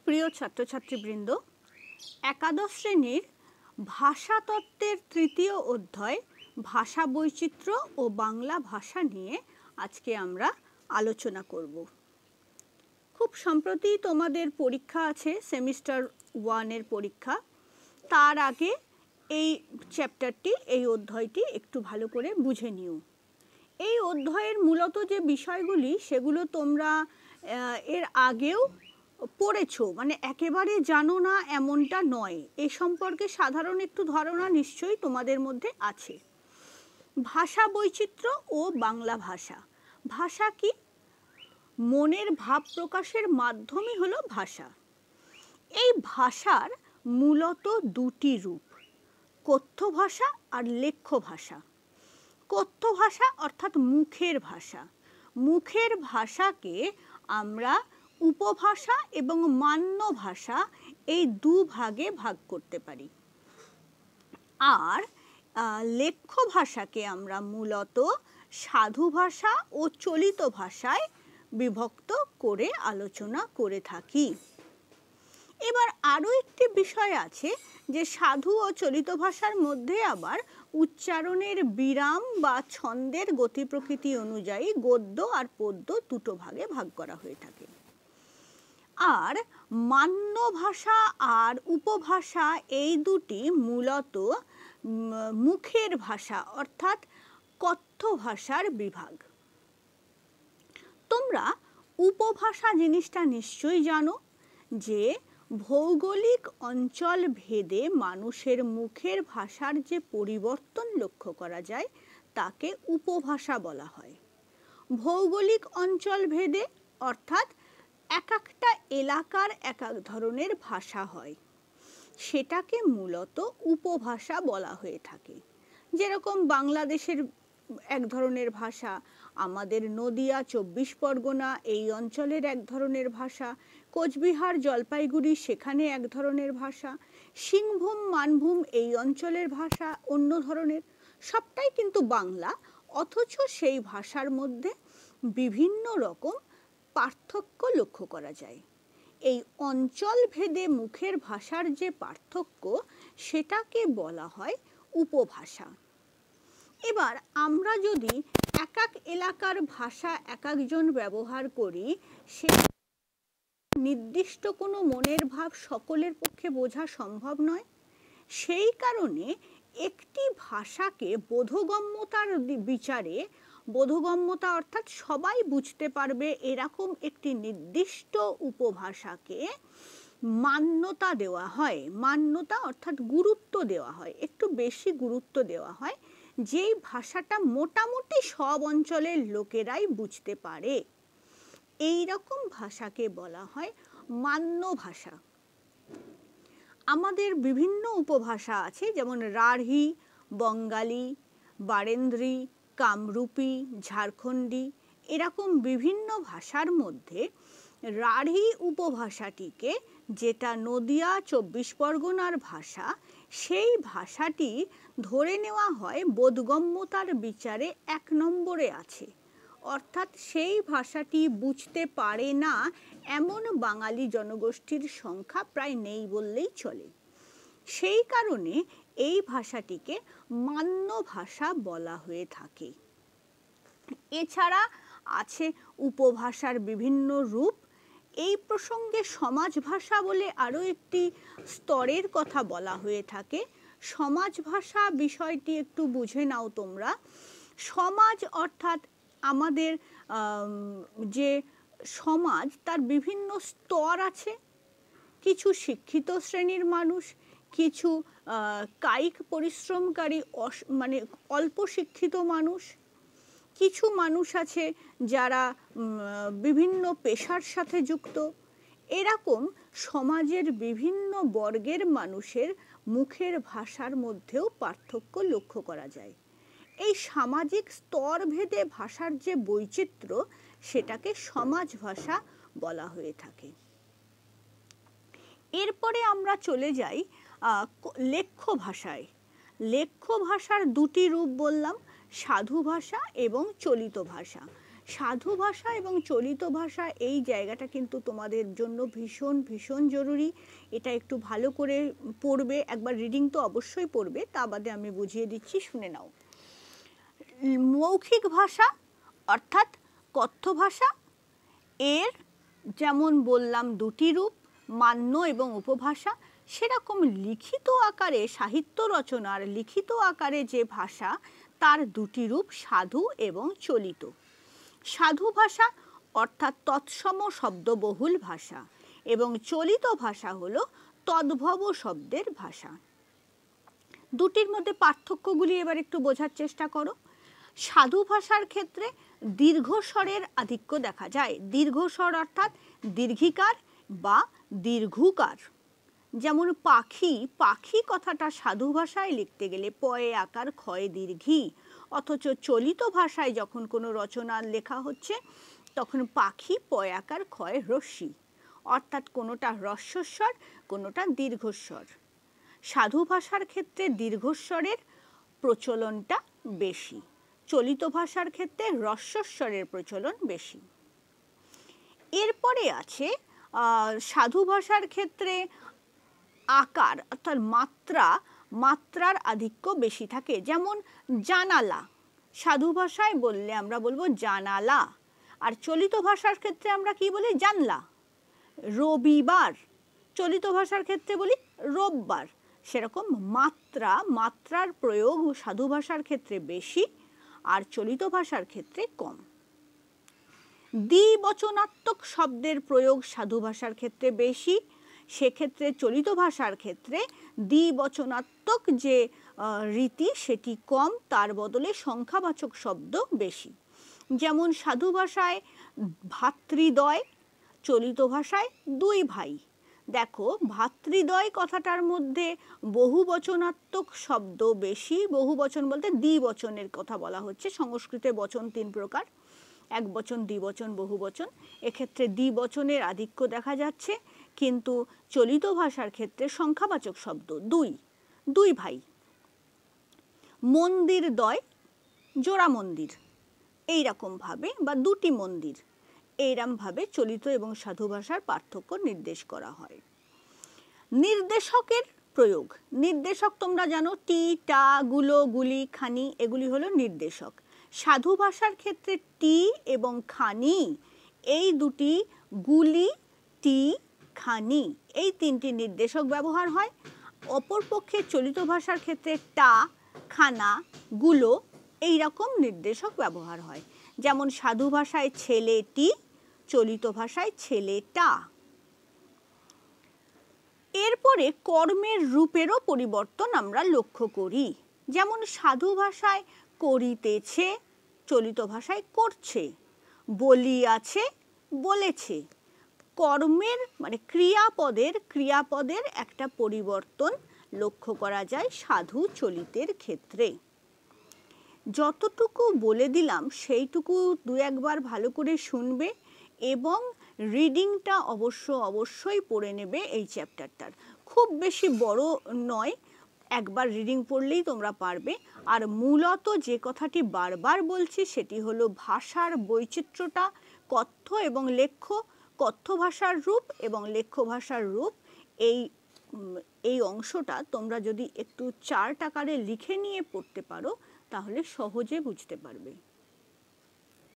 প্রিয় ছাত্রছাত্রীবৃন্দ, একাদশ শ্রেণীর ভাষাতত্ত্বের তৃতীয় অধ্যায় ভাষা বৈচিত্র্য ও বাংলা ভাষা নিয়ে আজকে আমরা আলোচনা করব। খুব সম্প্রতি তোমাদের পরীক্ষা আছে, সেমিস্টার 1-এর পরীক্ষা। তার আগে এই চ্যাপ্টারটি, এই অধ্যায়টি একটু ভালো করে বুঝে নিও। এই অধ্যায়ের মূলত যে বিষয়গুলি সেগুলো তোমরা এর আগেও পড়েছো, মানে একেবারে জানো না এমনটা নয়। এ সম্পর্কে সাধারণ একটু ধারণা নিশ্চয়ই তোমাদের মধ্যে আছে। ভাষা বৈচিত্র্য ও বাংলা ভাষা। ভাষা কি? মনের ভাব প্রকাশের মাধ্যমই হলো ভাষা। এই ভাষার মূলত দুটি রূপ, কথ্য ভাষা আর লেখ্য ভাষা। কথ্য ভাষা অর্থাৎ মুখের ভাষা। মুখের ভাষাকে আমরা উপভাষা এবং মান্য ভাষা এই দুভাগে ভাগ করতে পারি। আর লেখ্য ভাষাকে আমরা মূলত সাধু ভাষা ও চলিত ভাষায় বিভক্ত করে আলোচনা করে থাকি। এবার আরও একটি বিষয় আছে যে সাধু ও চলিত ভাষার মধ্যে আবার উচ্চারণের বিরাম বা ছন্দের গতি প্রকৃতি অনুযায়ী গদ্য আর পদ্য দুটো ভাগে ভাগ করা হয়ে থাকে। আর মান্য ভাষা আর উপভাষা এই দুটি মূলত মুখের ভাষা অর্থাৎ কথ্য ভাষার বিভাগ। তোমরা উপভাষা জিনিসটা নিশ্চয়ই জানো যে ভৌগোলিক অঞ্চল ভেদে মানুষের মুখের ভাষার যে পরিবর্তন লক্ষ্য করা যায় তাকে উপভাষা বলা হয়। ভৌগোলিক অঞ্চল ভেদে অর্থাৎ এক একটা এলাকার এক এক ধরনের ভাষা হয়, সেটাকে মূলত উপভাষা বলা হয়ে থাকে। যেরকম বাংলাদেশের এক ধরনের ভাষা, আমাদের নদিয়া 24 পরগনা এই অঞ্চলের এক ধরনের ভাষা, কোচবিহার জলপাইগুড়ি সেখানে এক ধরনের ভাষা, সিংভূম মানভূম এই অঞ্চলের ভাষা অন্য ধরনের। সবটাই কিন্তু বাংলা, অথচ সেই ভাষার মধ্যে বিভিন্ন রকম পার্থক্য লক্ষ্য করা যায়। এই অঞ্চল ভেদে মুখের ভাষার যে পার্থক্য সেটাকে বলা হয় উপভাষা। এবার আমরা যদি এক এক এলাকার ভাষা এক একজন ব্যবহার করি, সে নির্দিষ্ট কোনো মনের ভাব সকলের পক্ষে বোঝা সম্ভব নয়। সেই কারণে একটি ভাষাকে বোধগম্যতার বিচারে, বোধগম্যতা অর্থাৎ সবাই বুঝতে পারবে এরকম একটি নির্দিষ্ট উপভাষাকে মান্যতা দেওয়া হয়। মান্যতা অর্থাৎ গুরুত্ব দেওয়া হয়, একটু বেশি গুরুত্ব দেওয়া হয়, যেই ভাষাটা মোটামুটি সব অঞ্চলের লোকেরাই বুঝতে পারে। এই রকম ভাষাকে বলা হয় মান্য ভাষা। আমাদের বিভিন্ন উপভাষা আছে, যেমন রাঢ়ী, বঙ্গালী, বারেন্দ্রী, কামরূপী, ঝাড়খণ্ডী, এরকম বিভিন্ন ভাষার মধ্যে রাঢ়ী উপভাষাটিকে, যেটা নদিয়া 24 পরগনার ভাষা, সেই ভাষাটি ধরে নেওয়া হয় বোধগম্যতার বিচারে 1 নম্বরে আছে। অর্থাৎ সেই ভাষাটি বুঝতে পারে না এমন বাঙালি জনগোষ্ঠীর সংখ্যা প্রায় নেই বললেই চলে। সেই কারণে এই ভাষাটিকে মান্য ভাষা বলা হয়ে থাকে। এছাড়া আছে উপভাষার বিভিন্ন রূপ। এই প্রসঙ্গে সমাজ ভাষা বলে আরও একটি স্তরের কথা বলা হয়ে থাকে। সমাজ ভাষা বিষয়টি একটু বুঝে নাও তোমরা। সমাজ অর্থাৎ আমাদের যে সমাজ, তার বিভিন্ন স্তর আছে। কিছু শিক্ষিত শ্রেণীর মানুষ, কিছু কায়িক পরিশ্রমকারী মানে অল্প শিক্ষিত মানুষ, কিছু মানুষ আছে যারা বিভিন্ন পেশার সাথে যুক্ত। এরকম সমাজের বিভিন্ন বর্গের মানুষের মুখের ভাষার মধ্যেও পার্থক্য লক্ষ্য করা যায়। এই সামাজিক স্তর ভেদে ভাষার যে বৈচিত্র্য, সেটাকে সমাজ ভাষা বলা হয়ে থাকে। এরপরে আমরা চলে যাই লেখ্য ভাষায়। লেখ্য ভাষার দুটি রূপ বললাম, সাধু ভাষা এবং চলিত ভাষা। সাধু ভাষা এবং চলিত ভাষা এই জায়গাটা কিন্তু তোমাদের জন্য ভীষণ ভীষণ জরুরি। এটা একটু ভালো করে পড়বে, একবার রিডিং তো অবশ্যই পড়বে, তা বাদে আমি বুঝিয়ে দিচ্ছি, শুনে নাও। মৌখিক ভাষা অর্থাৎ কথ্য ভাষা, এর যেমন বললাম দুটি রূপ, মান্য এবং উপভাষা, সেরকম লিখিত আকারে সাহিত্য রচনার লিখিত আকারে যে ভাষা তার দুটি রূপ, সাধু এবং চলিত। সাধু ভাষা অর্থাৎ তৎসম শব্দবহুল ভাষা এবং চলিত ভাষা হলো তদ্ভব শব্দের ভাষা। দুটির মধ্যে পার্থক্যগুলি এবার একটু বোঝার চেষ্টা করো। সাধু ভাষার ক্ষেত্রে দীর্ঘস্বরের আধিক্য দেখা যায়। দীর্ঘস্বর অর্থাৎ দীর্ঘিকার বা দীর্ঘুকার। যেমন পাখি, পাখি কথাটা সাধু ভাষায় লিখতে গেলে পয়ে আকার ক্ষয় দীর্ঘি, অথচ চলিত ভাষায় যখন কোনো রচনা লেখা হচ্ছে তখন পাখি পয় আকার ক্ষয় রস্যি, অর্থাৎ কোনোটা হ্রস্বস্বর কোনোটা দীর্ঘস্বর। সাধু ভাষার ক্ষেত্রে দীর্ঘস্বরের প্রচলনটা বেশি, চলিত ভাষার ক্ষেত্রে হ্রস্বস্বরের প্রচলন বেশি। এরপরে আছে সাধু ভাষার ক্ষেত্রে আকার অর্থাৎ মাত্রার আধিক্য বেশি থাকে। যেমন জানালা, সাধু ভাষায় বললে আমরা বলবো জানালা, আর চলিত ভাষার ক্ষেত্রে আমরা কি বলি? জানলা। রবিবার, চলিত ভাষার ক্ষেত্রে বলি রোববার। সেরকম মাত্রার প্রয়োগ সাধু ভাষার ক্ষেত্রে বেশি আর চলিত ভাষার ক্ষেত্রে কম। দ্বিবচনাত্মক শব্দের প্রয়োগ সাধু ভাষার ক্ষেত্রে বেশি, সেক্ষেত্রে চলিত ভাষার ক্ষেত্রে দ্বিবচনাত্মক যে রীতি সেটি কম, তার বদলে সংখ্যাবাচক শব্দ বেশি। যেমন সাধু ভাষায় ভাতৃদ্বয়, চলিত ভাষায় দুই ভাই। দেখো ভাতৃদ্বয় কথাটার মধ্যে বহুবচনাত্মক শব্দ বেশি, বহুবচন বলতে দ্বিবচনের কথা বলা হচ্ছে। সংস্কৃতে বচন তিন প্রকার, একবচন, দ্বিবচন, বহুবচন। এক্ষেত্রে দ্বিবচনের আধিক্য দেখা যাচ্ছে, কিন্তু চলিত ভাষার ক্ষেত্রে সংখ্যাবাচক শব্দ দুই ভাই। মন্দির দ্বয়, জোড়া মন্দির, এইরকমভাবে, বা দুটি মন্দির, এইরকমভাবে চলিত এবং সাধু ভাষার পার্থক্য নির্দেশ করা হয়। নির্দেশকের প্রয়োগ, নির্দেশক তোমরা জানো, টি, টা, গুলো, গুলি, খানি, এগুলি হলো নির্দেশক। সাধু ভাষার ক্ষেত্রে টি এবং খানি, এই দুটি, গুলি, টি, খানি, এই তিনটি নির্দেশক ব্যবহার হয়। অপরপক্ষে চলিত ভাষার ক্ষেত্রে টা, খানা, গুলো, এই রকম নির্দেশক ব্যবহার হয়। যেমন সাধু ভাষায় ছেলেটি, চলিত ভাষায় ছেলেটা। এরপরে কর্মের রূপেরও পরিবর্তন আমরা লক্ষ্য করি। যেমন সাধু ভাষায় করিতেছে, চলিত ভাষায় করছে, বলিয়াছে, বলেছে। কর্মের মানে ক্রিয়াপদের একটা পরিবর্তন লক্ষ্য করা যায় সাধু চলিতের ক্ষেত্রে। যতটুকু বলে দিলাম সেইটুকু দু একবার ভালো করে শুনবে এবং রিডিংটা অবশ্যই পড়ে নেবে এই চ্যাপ্টারটার। খুব বেশি বড় নয়, একবার রিডিং পড়লেই তোমরা পারবে। আর মূলত যে কথাটি বারবার বলছি সেটি হলো ভাষার বৈচিত্র্যটা, কথ্য এবং লেখ্য, কথ্য ভাষার রূপ এবং লেখ্য ভাষার রূপ, এই অংশটা তোমরা যদি একটু চার্ট আকারে লিখে নিয়ে পড়তে পারো তাহলে সহজে বুঝতে পারবে।